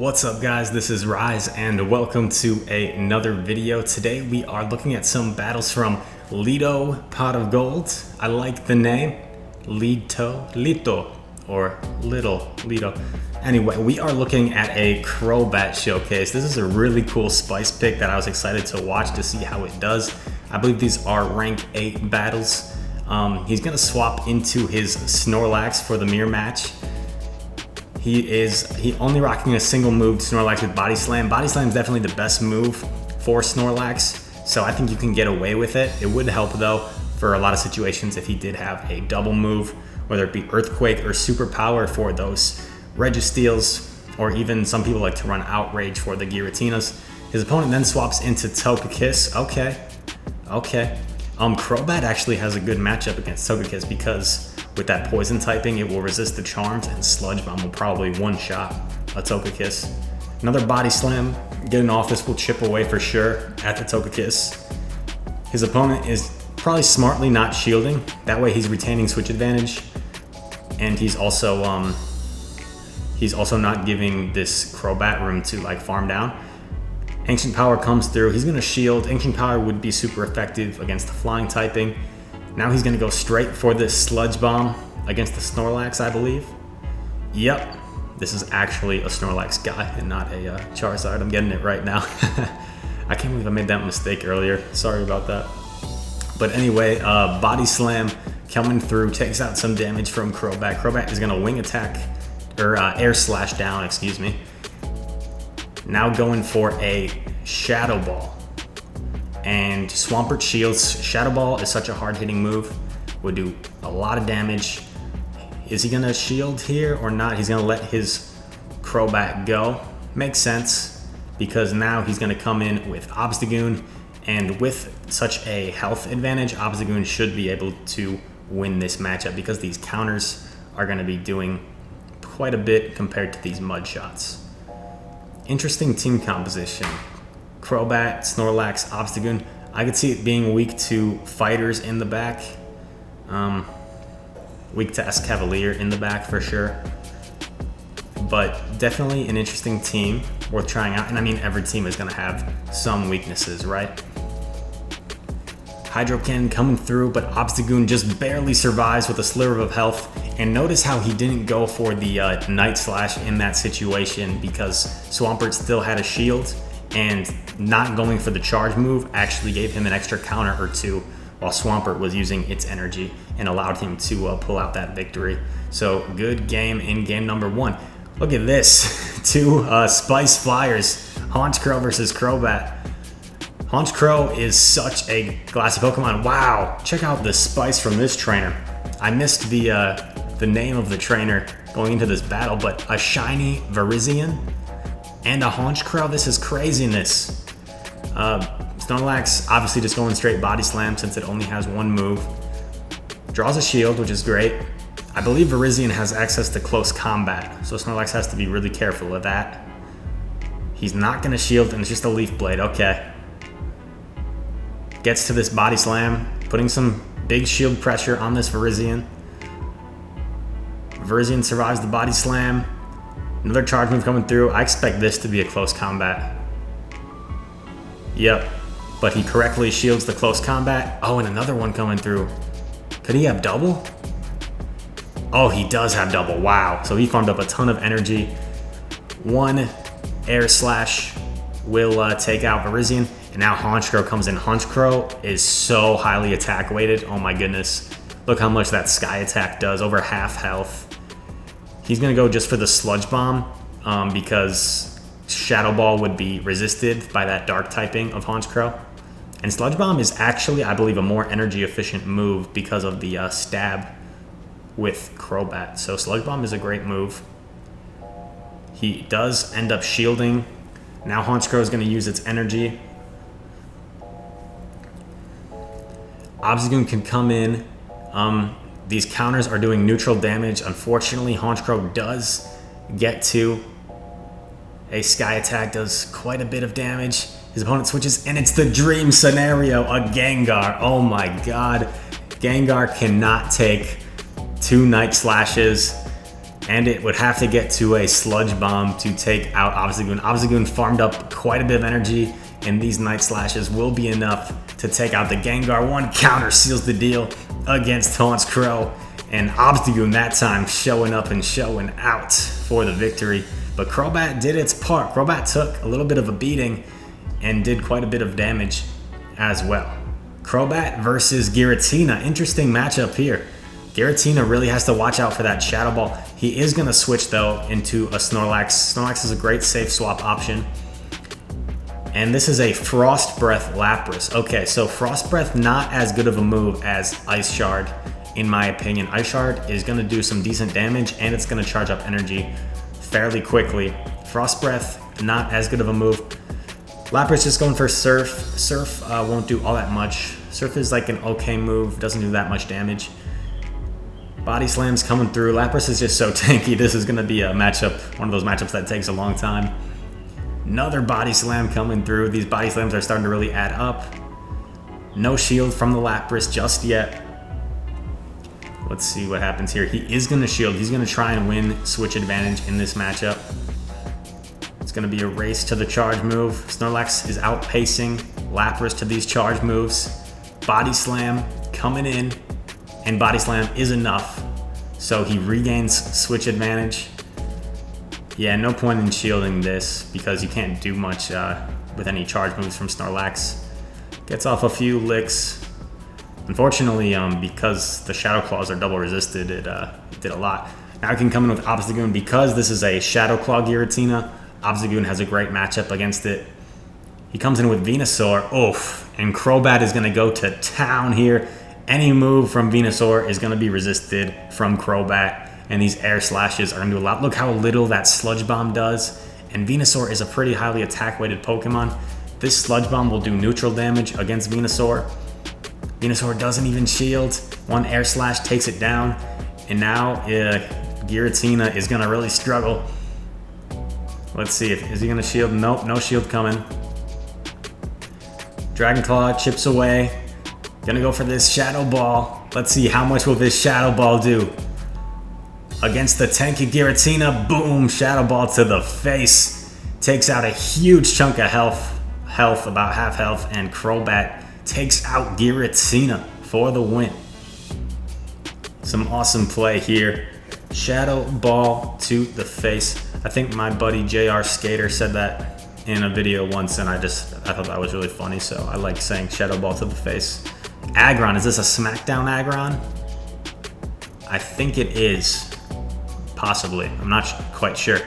What's up guys, this is Rise and welcome to another video. Today we are looking at some battles from Lido Pot of Gold. I like the name, Lito, or Little Lido. Anyway, we are looking at a Crobat showcase. This is a really cool spice pick that I was excited to watch to see how it does. I believe these are rank 8 battles. He's gonna swap into his Snorlax for the mirror match. He only rocking a single move, Snorlax with Body Slam. Body Slam is definitely the best move for Snorlax, so I think you can get away with it. It would help though for a lot of situations if he did have a double move, whether it be Earthquake or Super Power for those Registeals, or even some people like to run Outrage for the Giratinas. His opponent then swaps into Togekiss. Okay. Crobat actually has a good matchup against Togekiss because with that poison typing, it will resist the charms, and Sludge Bomb will probably one-shot a Togekiss. Another Body Slam, getting off this will chip away for sure at the Togekiss. His opponent is probably smartly not shielding. That way he's retaining switch advantage, and he's also not giving this Crobat room to like farm down. Ancient Power comes through. He's gonna shield. Ancient Power would be super effective against the flying typing. Now he's gonna go straight for this Sludge Bomb against the Snorlax, I believe. Yep, this is actually a Snorlax guy and not a Charizard. I'm getting it right now. I can't believe I made that mistake earlier. Sorry about that. But anyway, Body Slam coming through, takes out some damage from Crobat. Crobat is gonna wing attack, or air slash down, excuse me. Now going for a Shadow Ball. And Swampert shields. Shadow Ball is such a hard-hitting move. Would do a lot of damage. Is he gonna shield here or not? He's gonna let his Crobat go. Makes sense, because now he's gonna come in with Obstagoon, and with such a health advantage, Obstagoon should be able to win this matchup because these counters are gonna be doing quite a bit compared to these mud shots. Interesting team composition. Crobat, Snorlax, Obstagoon. I could see it being weak to fighters in the back. Weak to Escavalier in the back for sure. But definitely an interesting team worth trying out. And I mean, every team is gonna have some weaknesses, right? Hydro Cannon coming through, but Obstagoon just barely survives with a sliver of health. And notice how he didn't go for the Night Slash in that situation because Swampert still had a shield, and not going for the charge move actually gave him an extra counter or two while Swampert was using its energy and allowed him to pull out that victory. So good game in game number 1. Look at this, 2 Spice Flyers, Honchkrow versus Crobat. Honchkrow is such a glassy Pokemon. Wow, check out the spice from this trainer. I missed the name of the trainer going into this battle, but a shiny Virizion and a Honchkrow. This is craziness. Snorlax obviously just going straight Body Slam since it only has one move. Draws a shield, which is great. I believe Virizion has access to close combat, so Snorlax has to be really careful of that. He's not gonna shield, and it's just a Leaf Blade. Okay. Gets to this Body Slam, putting some big shield pressure on this Virizion. Virizion survives the Body Slam. Another charge move coming through. I expect this to be a close combat. Yep, but he correctly shields the close combat. Oh, and another one coming through. Could he have double? Oh, he does have double. Wow. So he farmed up a ton of energy. One air slash will take out Virizion. And now Honchkrow comes in. Honchkrow is so highly attack weighted. Oh my goodness. Look how much that Sky Attack does. Over half health. He's gonna go just for the Sludge Bomb because Shadow Ball would be resisted by that dark typing of Honchkrow. And Sludge Bomb is actually, I believe, a more energy efficient move because of the stab with Crobat. So Sludge Bomb is a great move. He does end up shielding. Now Honchkrow is gonna use its energy. Obstagoon can come in. These counters are doing neutral damage. Unfortunately, Honchkrow does get to a Sky Attack, does quite a bit of damage. His opponent switches, and it's the dream scenario, a Gengar. Oh my god. Gengar cannot take 2 Night Slashes. and it would have to get to a Sludge Bomb to take out Obstagoon. Obstagoon farmed up quite a bit of energy, and these Night Slashes will be enough to take out the Gengar. One counter seals the deal against Taunt's Crow, and Obstagoon that time showing up and showing out for the victory. But Crobat did its part. Crobat took a little bit of a beating and did quite a bit of damage as well. Crobat versus Giratina. Interesting matchup here. Giratina really has to watch out for that Shadow Ball. He is going to switch, though, into a Snorlax. Snorlax is a great safe swap option. And this is a Frost Breath Lapras. Okay, so Frost Breath, not as good of a move as Ice Shard, in my opinion. Ice Shard is going to do some decent damage, and it's going to charge up energy fairly quickly. Frost Breath, not as good of a move. Lapras just going for Surf. Surf won't do all that much. Surf is like an okay move, doesn't do that much damage. Body Slam's coming through. Lapras is just so tanky. This is going to be a matchup, one of those matchups that takes a long time. Another Body Slam coming through. These Body Slams are starting to really add up. No shield from the Lapras just yet. Let's see what happens here. He is going to shield. He's going to try and win switch advantage in this matchup. It's going to be a race to the charge move. Snorlax is outpacing Lapras to these charge moves. Body Slam coming in, and Body Slam is enough. So he regains switch advantage. Yeah, no point in shielding this because you can't do much with any charge moves from Snorlax. Gets off a few licks. Unfortunately, because the Shadow Claws are double resisted, it did a lot. Now I can come in with Obstagoon because this is a Shadow Claw Giratina. Obstagoon has a great matchup against it. He comes in with Venusaur. Oof. And Crobat is going to go to town here. Any move from Venusaur is going to be resisted from Crobat. And these Air Slashes are going to do a lot. Look how little that Sludge Bomb does. And Venusaur is a pretty highly attack-weighted Pokemon. This Sludge Bomb will do neutral damage against Venusaur. Venusaur doesn't even shield. One Air Slash takes it down. And now Giratina is going to really struggle. Let's see, is he going to shield? Nope, no shield coming. Dragon Claw chips away. Gonna go for this Shadow Ball. Let's see, how much will this Shadow Ball do? Against the tanky Giratina, boom, Shadow Ball to the face. Takes out a huge chunk of health, about half health, and Crobat takes out Giratina for the win. Some awesome play here. Shadow Ball to the face. I think my buddy JR Skater said that in a video once, and I thought that was really funny, so I like saying Shadow Ball to the face. Aggron, is this a Smackdown Aggron? I think it is. Possibly. I'm not quite sure.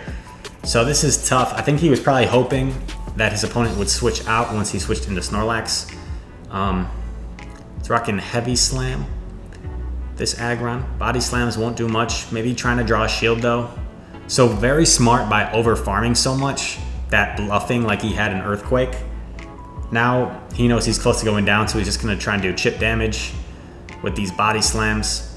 So this is tough. I think he was probably hoping that his opponent would switch out once he switched into Snorlax. It's rocking Heavy Slam. This Aggron. Body Slams won't do much. Maybe trying to draw a shield though. So very smart by over farming so much that bluffing like he had an Earthquake. Now he knows he's close to going down, so he's just going to try and do chip damage with these Body Slams.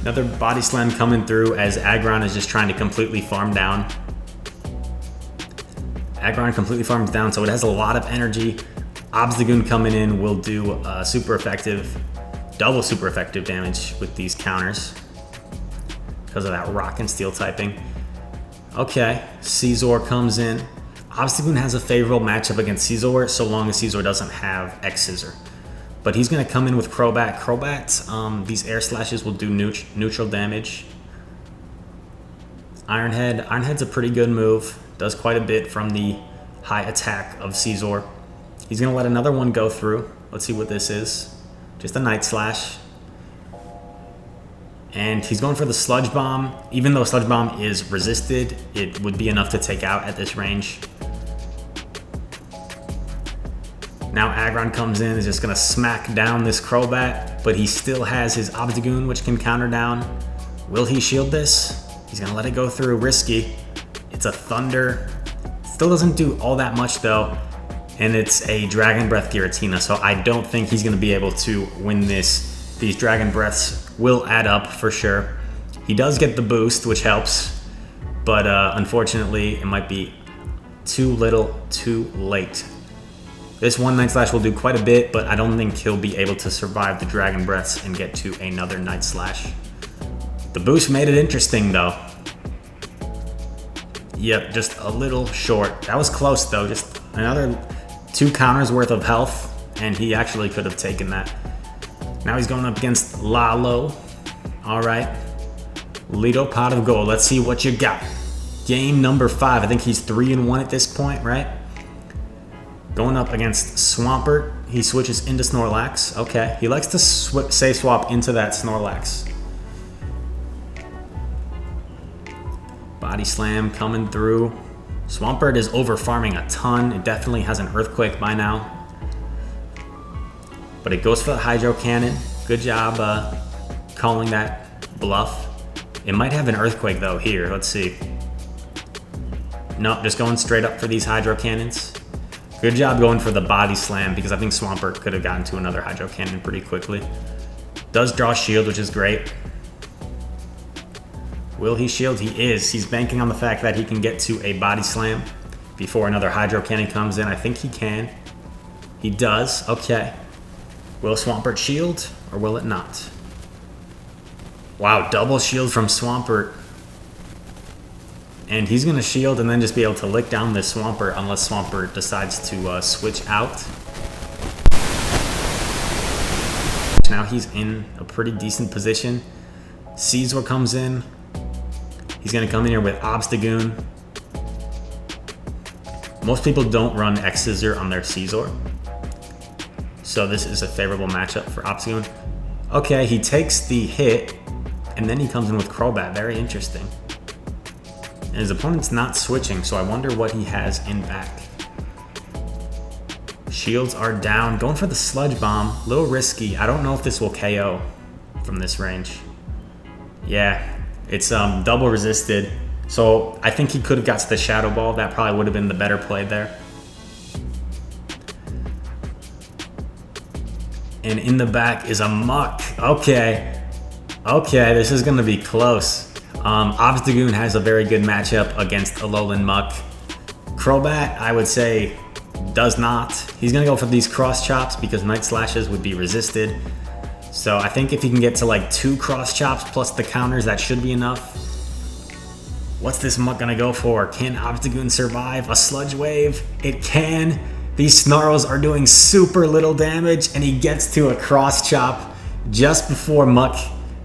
Another Body Slam coming through as Aggron is just trying to completely farm down. Aggron completely farms down, so it has a lot of energy. Obstagoon coming in will do super effective, double super effective damage with these counters because of that Rock and Steel typing. Okay, Scizor comes in. Obstagoon has a favorable matchup against Scizor so long as Scizor doesn't have X-Scissor. But he's going to come in with Crobat. Crobat, these Air Slashes will do neutral damage. Ironhead. Ironhead's a pretty good move. Does quite a bit from the high attack of Scizor. He's going to let another one go through. Let's see what this is. Just a Night Slash. And he's going for the Sludge Bomb. Even though Sludge Bomb is resisted, it would be enough to take out at this range. Now Aggron comes in, is just going to smack down this Crobat, but he still has his Obstagoon, which can counter down. Will he shield this? He's going to let it go through. Risky. It's a Thunder. Still doesn't do all that much, though. And it's a Dragon Breath Giratina, so I don't think he's going to be able to win this. These Dragon Breaths will add up for sure. He does get the boost, which helps, but unfortunately, it might be too little, too late. This one Night Slash will do quite a bit, but I don't think he'll be able to survive the Dragon Breaths and get to another Night Slash. The boost made it interesting though. Yep, just a little short. That was close though, just another 2 counters worth of health, and he actually could have taken that. Now he's going up against Lalo. All right, Lido Pot of Gold. Let's see what you got. Game number 5. I think he's 3-1 at this point, right? Going up against Swampert. He switches into Snorlax. Okay, he likes to say swap into that Snorlax. Body Slam coming through. Swampert is over farming a ton. It definitely has an Earthquake by now. But it goes for the Hydro Cannon. Good job calling that bluff. It might have an Earthquake though here. Let's see. Nope, just going straight up for these Hydro Cannons. Good job going for the Body Slam because I think Swampert could have gotten to another Hydro Cannon pretty quickly. Does draw Shield, which is great. Will he shield? He is. He's banking on the fact that he can get to a Body Slam before another Hydro Cannon comes in. I think he can. He does. Okay. Will Swampert shield or will it not? Wow, double shield from Swampert. And he's going to shield and then just be able to lick down this Swampert unless Swampert decides to switch out. Now he's in a pretty decent position. Caesar comes in. He's going to come in here with Obstagoon. Most people don't run X-Scissor on their Caesar, so this is a favorable matchup for Obstagoon. Okay, he takes the hit, and then he comes in with Crobat. Very interesting. And his opponent's not switching, so I wonder what he has in back. Shields are down. Going for the Sludge Bomb. A little risky. I don't know if this will KO from this range. Yeah. It's double resisted, so I think he could have got to the Shadow Ball. That probably would have been the better play there. And in the back is a Muck. Okay, this is going to be close. Obstagoon has a very good matchup against Alolan Muck. Crobat, I would say, does not. He's going to go for these Cross Chops because Night Slashes would be resisted. So I think if he can get to like 2 Cross Chops plus the counters, that should be enough. What's this Muck gonna go for? Can Obstagoon survive a Sludge Wave? It can. These Snarls are doing super little damage, and he gets to a Cross Chop just before Muck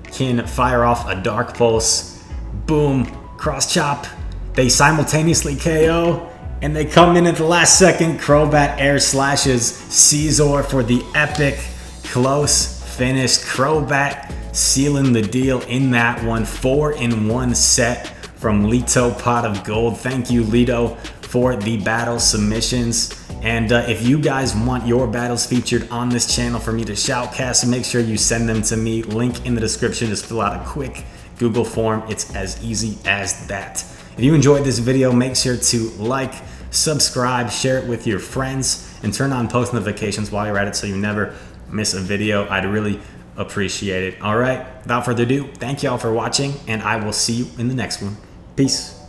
can fire off a Dark Pulse. Boom, Cross Chop. They simultaneously KO, and they come in at the last second. Crobat air slashes Caesar for the epic close finish. Crobat sealing the deal in that one. 4-in-1 set from Lido Pot of Gold. Thank you, Lido, for the battle submissions. And if you guys want your battles featured on this channel for me to shoutcast, make sure you send them to me. Link in the description. Just fill out a quick Google form. It's as easy as that. If you enjoyed this video, make sure to like, subscribe, share it with your friends, and turn on post notifications while you're at it so you never miss a video. I'd really appreciate it. All right, without further ado, thank you all for watching, and I will see you in the next one. Peace.